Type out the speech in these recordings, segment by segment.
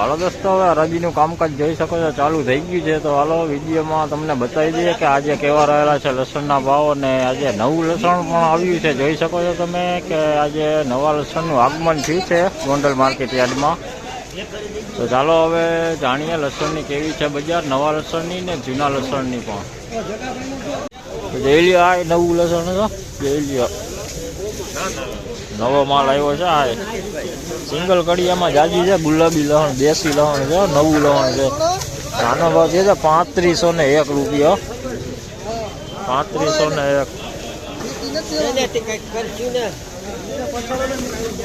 હાલો દોસ્તો, હવે હરાજીનું કામકાજ જોઈ શકો છો, ચાલુ થઈ ગયું છે। તો હાલો વિડીયોમાં તમને બતાવી દઈએ કે આજે કેવા રહેલા છે લસણના ભાવ, અને આજે નવું લસણ પણ આવ્યું છે। જોઈ શકો છો તમે કે આજે નવા લસણનું આગમન થયું છે ગોંડલ માર્કેટ યાર્ડમાં। તો ચાલો હવે જાણીએ લસણની કેવી છે બજાર, નવા લસણની ને જૂના લસણની પણ। તો જોઈ લ્યો, આ નવું લસણ છે, જોઈ લ્યો નવો માલ આવ્યો છે। આ સિંગલ કડિયામાં જાજી છે, ગુલાબી લસણ, દેશી લસણ છે, નવું લસણ છે। આનો ભાવ છે 3501 રૂપિયા, 3501।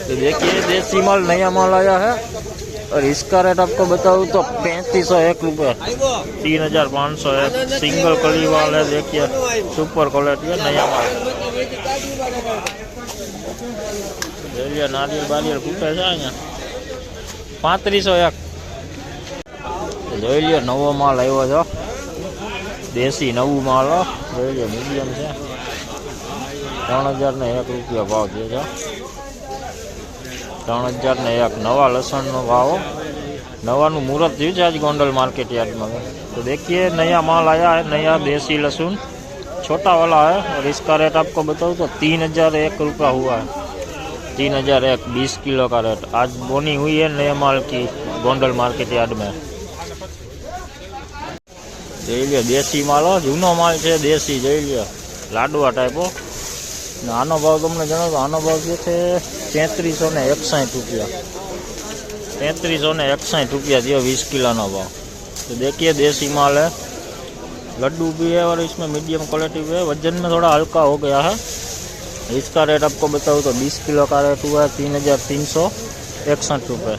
तो देखिए देसी माल नया माल आया है, और इसका रेट आपको बताऊँ तो 3501 रुपये, 3501 सिंगल कली वाल है। देखिए सुपर क्वालिटी है, नया माल। देखिए नारियल बारियल फूटे છે અહીંયા 3501। જોઈ લ્યો નવો માલ આવ્યો છે, દેશી નવું માલ, જોઈ લ્યો મીડિયમ છે, 3001 રૂપિયા ભાવ છે। 3001 નવા લસણનો भाव, नवानु मुहूर्त थी आज गोंडल मार्केट यार्ड में। तो देखिए नया माल आया है, नया देसी लहसुन छोटा वाला है, और इसका रेट आपको बताऊँ तो 3001 रुपया हुआ है। 3001 20 किलो का रेट आज बोनी हुई है नए माल की गोंडल मार्केट यार्ड में। જોઈ લ્યો દેશી માલ, જૂનો માલ છે દેશી, જોઈ લ્યો લાડવા ટાઈપો। આનો ભાવ તમને જણાવો તો આનો ભાવ છે 3361 रुपया, 3361 रुपया दियो 20 किलो का भाव। तो देखिए देसी माल है, लड्डू भी है, और इसमें मीडियम क्वालिटी भी है, वजन में थोड़ा हल्का हो गया है। इसका रेट आपको बताऊँ तो 20 किलो का रेट हुआ है 3361 रुपये।